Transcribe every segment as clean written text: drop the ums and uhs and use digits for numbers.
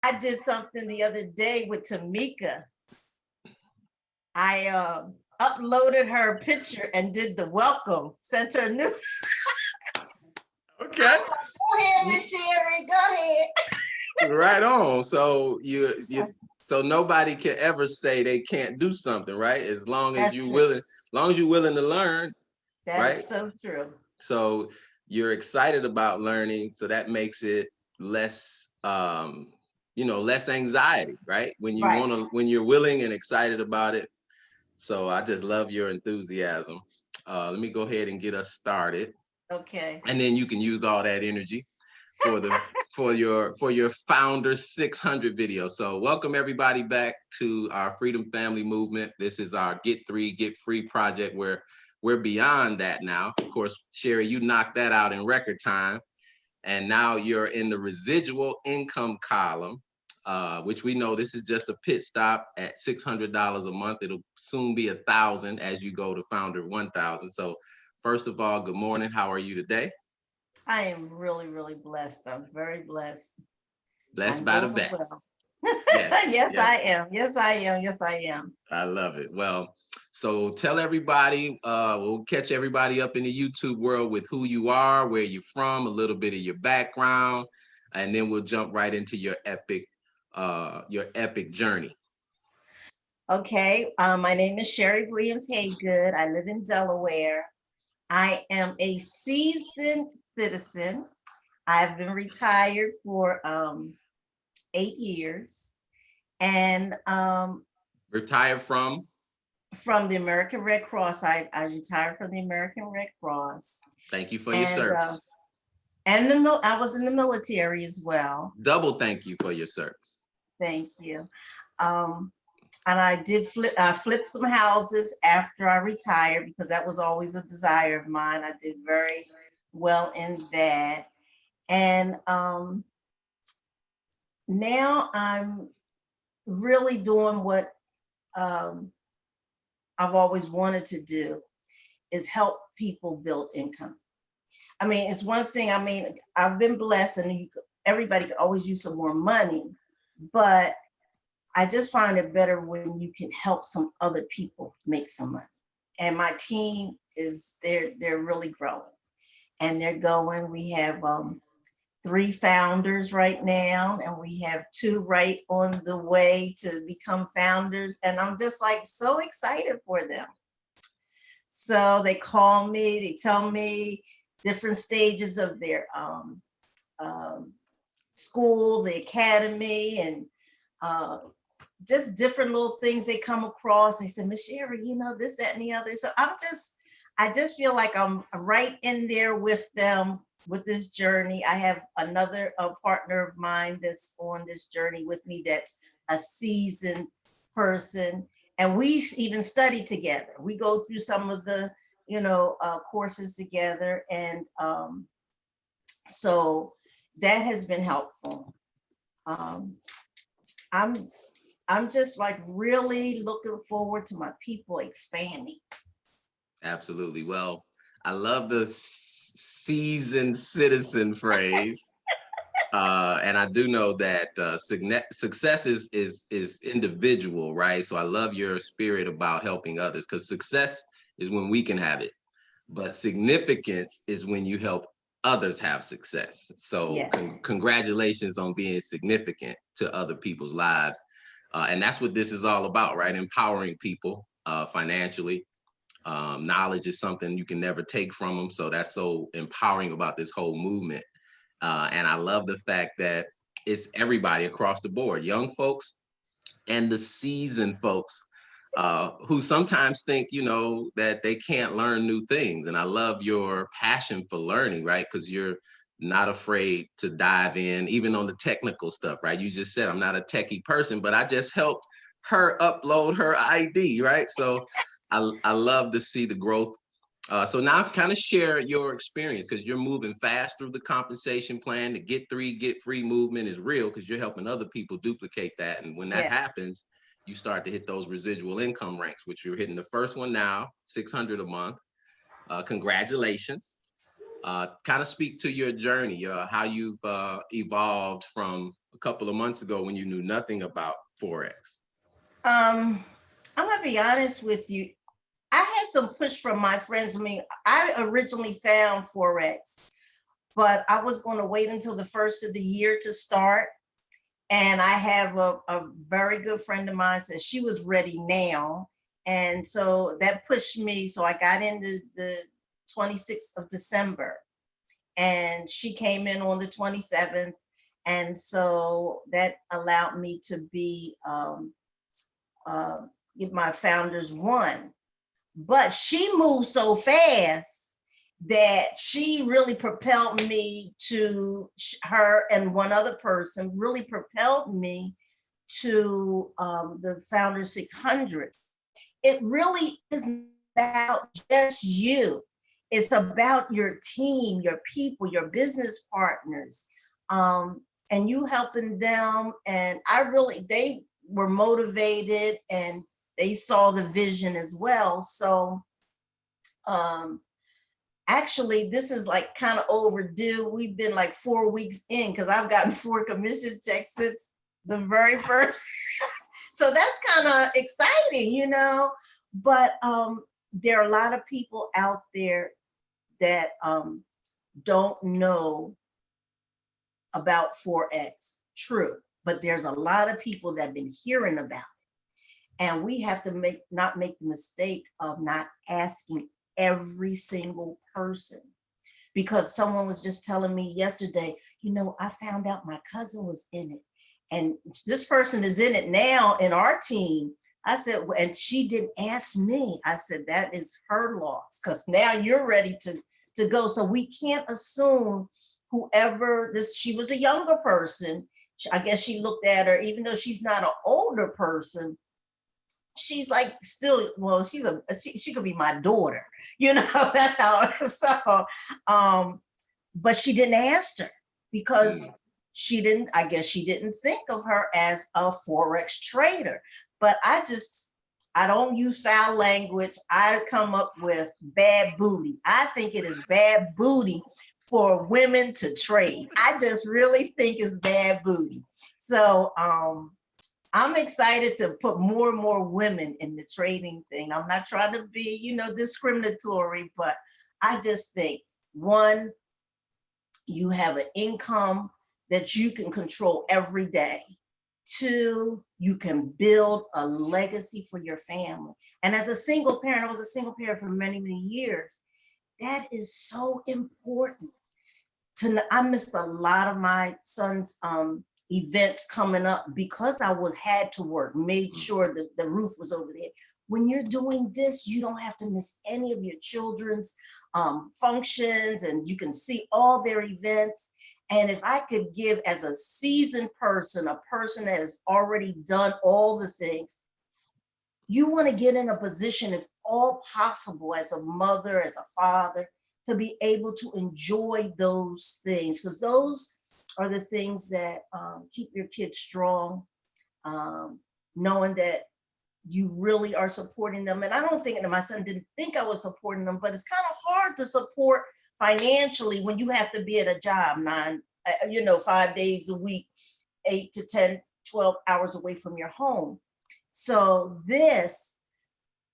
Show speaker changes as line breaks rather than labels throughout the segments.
I did something the other day with Tamika. I uploaded her picture and did the welcome, sent her new.
Okay.
Go ahead, Miss Sherrie. Go ahead.
Right on. So so nobody can ever say they can't do something, right? As long as
That's
you're
true.
willing, long as you're willing to learn,
That
right?
is so true.
So you're excited about learning, so that makes it less less anxiety, right?
Right.
When you're willing and excited about it. So I just love your enthusiasm. Let me go ahead and get us started.
Okay.
And then you can use all that energy for the for your founder 600 video. So welcome everybody back to our Freedom Family Movement. This is our Get 3 Get Free project where we're beyond that now. Of course, Sherry, you knocked that out in record time, and now you're in the residual income column, which we know this is just a pit stop at $600 a month. It'll soon be 1,000 as you go to founder 1,000. So first of all, good morning. How are you today?
I am really, really blessed. I'm very blessed.
Blessed
I'm
by the
doing
best.
well.
Yes,
Yes,
yes,
I am. Yes, I am. Yes, I am.
I love it. Well, so tell everybody, we'll catch everybody up in the YouTube world with who you are, where you're from, a little bit of your background, and then we'll jump right into your epic journey.
Okay. My name is Sherri Williams Haygood. I live in Delaware. I am a seasoned citizen. I've been retired for 8 years, and
Retired from?
from the American Red Cross. I retired from the American Red Cross,
Thank you for your
and
service.
I was in the military as well.
Double thank you for your service.
Thank you. Um, and I did flip some houses after I retired because that was always a desire of mine. I did very well in that, and now I'm really doing what um, I've always wanted to do, is help people build income. I mean, it's one thing. I mean, I've been blessed, and everybody could always use some more money, but I just find it better when you can help some other people make some money. And my team is they're really growing, and they're going. We have 3 founders right now, and we have 2 right on the way to become founders. And I'm just like so excited for them. So they call me, they tell me different stages of their um, school, the academy, and uh, just different little things they come across. They said, Miss Sherri, this, that, and the other. So I just feel like I'm right in there with them with this journey. I have another partner of mine that's on this journey with me that's a seasoned person. And we even study together. We go through some of the, courses together. And so that has been helpful. Um, I'm I'm just like really looking forward to my people expanding.
Absolutely. Well, I love the seasoned citizen phrase. And I do know that success is individual, right? So I love your spirit about helping others, because success is when we can have it, but significance is when you help others have success. So
Yes.
congratulations on being significant to other people's lives. And that's what this is all about, right? Empowering people financially. Knowledge is something you can never take from them. So that's so empowering about this whole movement. And I love the fact that it's everybody across the board, young folks and the seasoned folks, who sometimes think, that they can't learn new things. And I love your passion for learning, right? Because you're not afraid to dive in, even on the technical stuff, right? You just said, I'm not a techie person, but I just helped her upload her ID, right? So I love to see the growth. So now kind of share your experience, because you're moving fast through the compensation plan. The Get 3, Get Free movement is real because you're helping other people duplicate that. And when that happens, you start to hit those residual income ranks, which you're hitting the first one now, 600 a month. Congratulations. Kind of speak to your journey, how you've evolved from a couple of months ago when you knew nothing about Forex?
I'm gonna be honest with you. I had some push from my friends. I mean, I originally found Forex, but I was going to wait until the first of the year to start. And I have a very good friend of mine said she was ready now. And so that pushed me. So I got into the 26th of December and she came in on the 27th. And so that allowed me to be, give my founders one. But she moved so fast that she really propelled me to her and one other person really propelled me to the Founder 600. It really is about just you. It's about your team, your people, your business partners, and you helping them. And they were motivated and they saw the vision as well. So actually, this is like kind of overdue. We've been like 4 weeks in because I've gotten 4 commission checks since the very first. So that's kind of exciting, you know. But there are a lot of people out there that don't know about Forex. True. But there's a lot of people that have been hearing about it. And we have to not make the mistake of not asking every single person. Because someone was just telling me yesterday, you know, I found out my cousin was in it. And this person is in it now in our team. I said, and she didn't ask me. I said, that is her loss because now you're ready to go. So we can't assume whoever she was a younger person. I guess she looked at her, even though she's not an older person, she's like still, well, she could be my daughter, you know, that's how, so, but she didn't ask her because I guess she didn't think of her as a Forex trader. But I don't use foul language. I come up with bad booty. I think it is bad booty for women to trade. I just really think it's bad booty. So, I'm excited to put more and more women in the trading thing. I'm not trying to be, you know, discriminatory, but I just think, one, you have an income that you can control every day. 2, you can build a legacy for your family. And as a single parent, I was a single parent for many, many years. That is so important. I missed a lot of my son's events coming up because I had to work, made sure that the roof was over there. When you're doing this, you don't have to miss any of your children's functions and you can see all their events. And if I could give as a seasoned person, a person that has already done all the things, you want to get in a position, if all possible, as a mother, as a father, to be able to enjoy those things, because those are the things that keep your kids strong, knowing that you really are supporting them. And I don't think that my son didn't think I was supporting them, but it's kind of hard to support financially when you have to be at a job 5 days a week, 8 to 10, 12 hours away from your home. So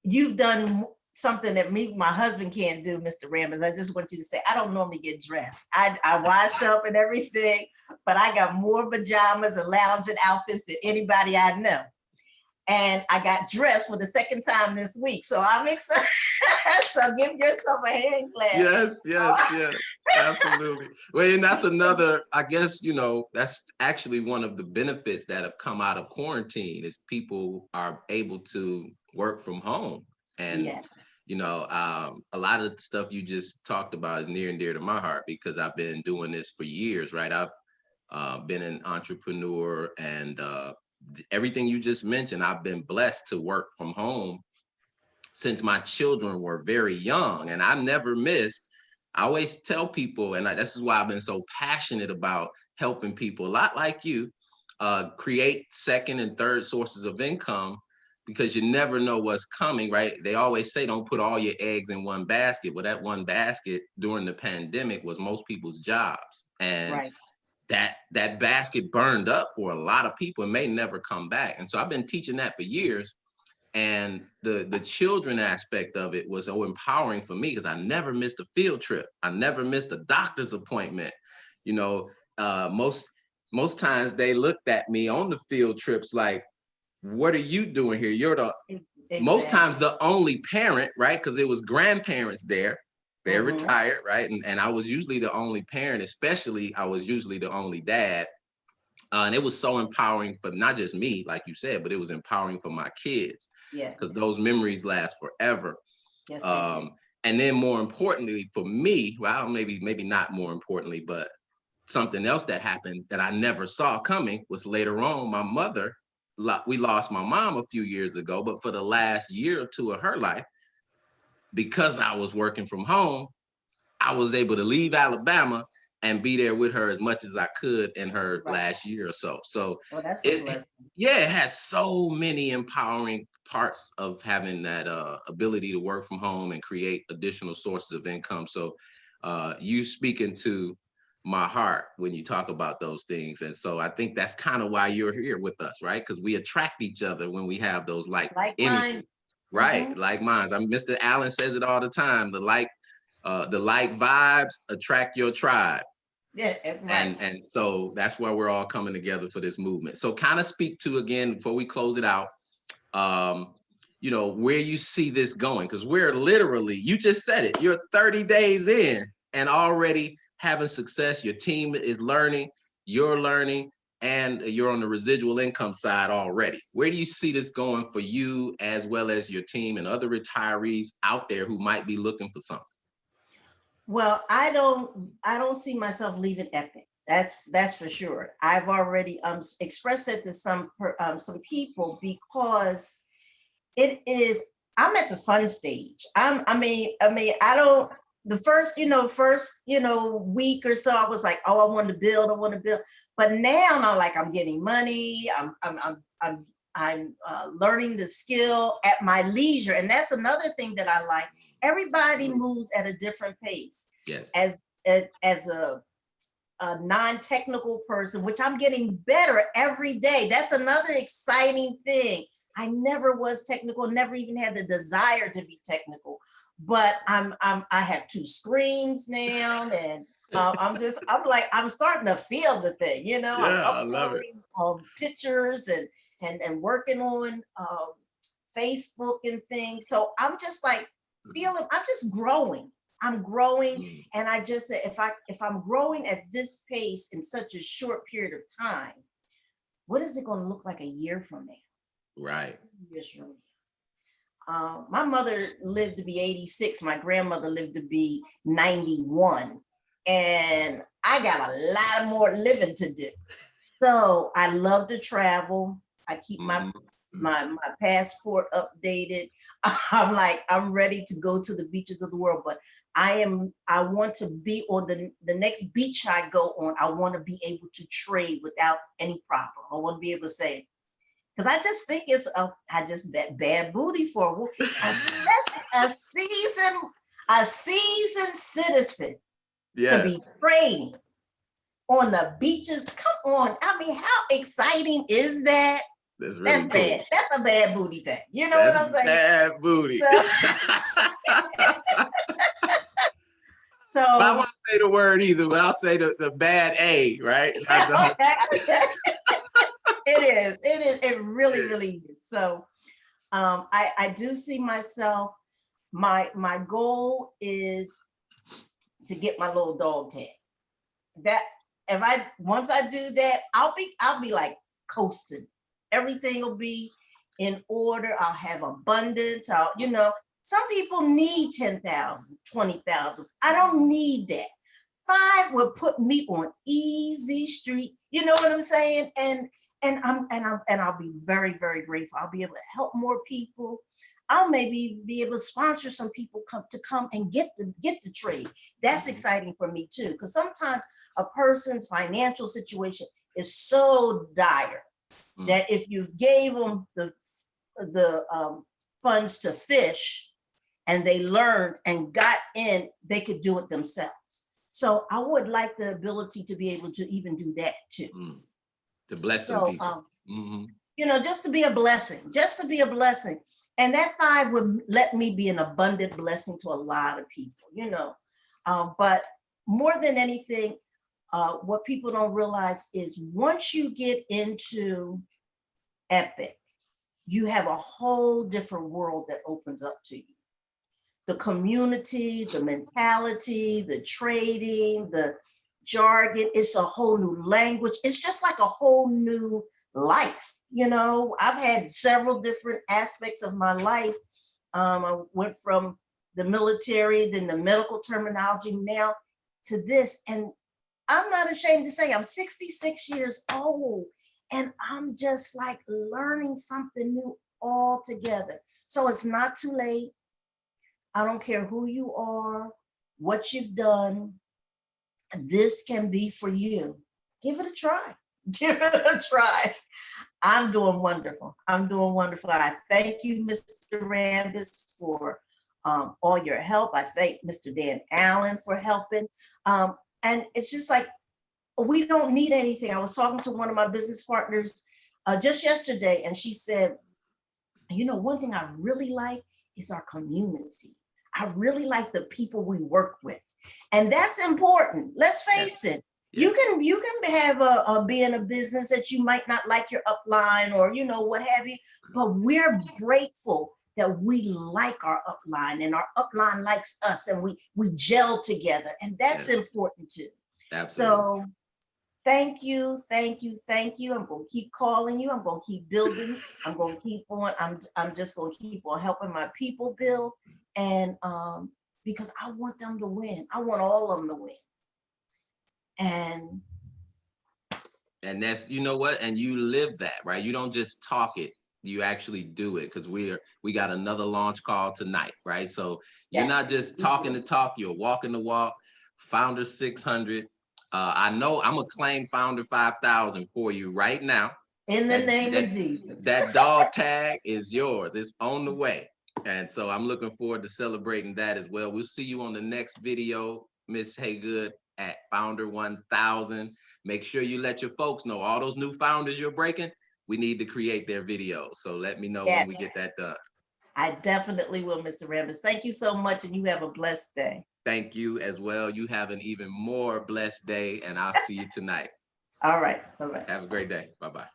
you've done something that my husband can't do, Mr. Rambis. I just want you to say, I don't normally get dressed. I wash up and everything, but I got more pajamas and lounging outfits than anybody I know. And I got dressed for the second time this week. So I'm excited. So give yourself a hand clap.
Yes, absolutely. Well, and that's another, I guess, that's actually one of the benefits that have come out of quarantine is people are able to work from home. And, a lot of the stuff you just talked about is near and dear to my heart because I've been doing this for years, right? I've been an entrepreneur and everything you just mentioned, I've been blessed to work from home since my children were very young, and I never missed. I always tell people, and this is why I've been so passionate about helping people, a lot like you, create second and third sources of income because you never know what's coming, right? They always say don't put all your eggs in one basket. Well, that one basket during the pandemic was most people's jobs. And
right.
that basket burned up for a lot of people and may never come back. And so I've been teaching that for years. And the children aspect of it was so empowering for me because I never missed a field trip. I never missed a doctor's appointment. You know, most times they looked at me on the field trips like, what are you doing here? You're the most times the only parent, right? Because it was grandparents there. They're retired, right? And I was usually the only parent, especially I was usually the only dad. And it was so empowering for not just me, like you said, but it was empowering for my kids.
Yes.
Because those memories last forever.
Yes,
and then more importantly for me, well, maybe not more importantly, but something else that happened that I never saw coming was later on, my mother, we lost my mom a few years ago, but for the last year or two of her life, because I was working from home, I was able to leave Alabama and be there with her as much as I could in her last year or so. So
that's
it has so many empowering parts of having that ability to work from home and create additional sources of income. So you speaking to my heart when you talk about those things. And so I think that's kind of why you're here with us, right? Because we attract each other when we have those like energy. Right, like minds. I mean, Mr. Allen says it all the time. The like vibes attract your tribe.
Yeah, right.
And so that's why we're all coming together for this movement. So kind of speak to, again, before we close it out, you know, where you see this going, because we're literally, you just said it, you're 30 days in and already having success. Your team is learning, you're learning, and you're on the residual income side already. Where do you see this going for you as well as your team and other retirees out there who might be looking for something?
Well, I don't see myself leaving Epic. That's for sure. I've already expressed it to some people because it is. I'm at the fun stage. I don't. The first week or so, I was like, oh, I want to build. But now I'm getting money. I'm learning the skill at my leisure. And that's another thing that I like. Everybody moves at a different pace.
Yes.
As a non-technical person, which I'm getting better every day. That's another exciting thing. I never was technical, never even had the desire to be technical, but I have 2 screens now, and I'm starting to feel the thing, you know.
Yeah,
I'm
I love it.
Pictures and working on Facebook and things. So I'm just like I'm just growing. I'm growing, and I just if I'm growing at this pace in such a short period of time, what is it going to look like a year from now?
Right.
Years from now. My mother lived to be 86. My grandmother lived to be 91, and I got a lot more living to do. So I love to travel. I keep my passport updated. I'm ready to go to the beaches of the world, but I want to be on the next beach I go on. I want to be able to trade without any problem. I want to be able to say, because I just think it's bad booty for a seasoned citizen to be trading on the beaches. Come on. I mean, how exciting is that?
That's really cool.
Bad. That's a bad booty thing. You know what I'm saying?
Bad booty.
So
I won't say the word either, but I'll say the bad A, right?
It is. It really is. So I do see myself, my goal is to get my little dog tag. That once I do that, I'll be like coasting. Everything will be in order. I'll have abundance. Some people need 10,000, 20,000. I don't need that. 5 will put me on easy street. You know what I'm saying? And I'll be very, very grateful. I'll be able to help more people. I'll maybe be able to sponsor some people to come and get the trade. That's exciting for me too, because sometimes a person's financial situation is so dire that if you gave them the funds to fish and they learned and got in, they could do it themselves. So I would like the ability to be able to even do that too.
To bless some
So,
people.
you know, just to be a blessing, just to be a blessing. And that 5 would let me be an abundant blessing to a lot of people, you know. But more than anything, what people don't realize is once you get into Epic, you have a whole different world that opens up to you. The community, the mentality, the trading, the jargon, it's a whole new language. It's just like a whole new life. You know, I've had several different aspects of my life. I went from the military, then the medical terminology, now to this. And I'm not ashamed to say I'm 66 years old and I'm just like learning something new altogether. So it's not too late. I don't care who you are, what you've done. This can be for you. Give it a try. Give it a try. I'm doing wonderful. I'm doing wonderful. I thank you, Mr. Rambis, for all your help. I thank Mr. Dan Allen for helping. And it's just like, we don't need anything. I was talking to one of my business partners just yesterday, and she said, you know, one thing I really like is our community. I really like the people we work with. And that's important. Let's face it. You can have be in a business that you might not like your upline or, you know, what have you, but we're grateful that we like our upline and our upline likes us and we gel together. And that's important too.
Absolutely.
So thank you, thank you, thank you. I'm gonna keep calling you. I'm gonna keep building. I'm gonna keep on. I'm just gonna keep on helping my people build, and because I want them to win. I want all of them to win.
And that's, you know what, and you live that, right? You don't just talk it, you actually do it, because we got another launch call tonight, right? So you're not just talking the talk, you're walking the walk. Founder 600. I know I'm gonna claim Founder 5,000 for you right now.
In the name of Jesus.
That dog tag is yours. It's on the way. And so I'm looking forward to celebrating that as well. We'll see you on the next video, Miss Haygood, at Founder 1000. Make sure you let your folks know, all those new founders you're breaking, we need to create their videos. So let me know when we get that done.
I definitely will, Mr. Rambis. Thank you so much, and you have a blessed day.
Thank you as well. You have an even more blessed day, and I'll see you tonight.
All right. Bye-bye.
Have a great day. Bye-bye.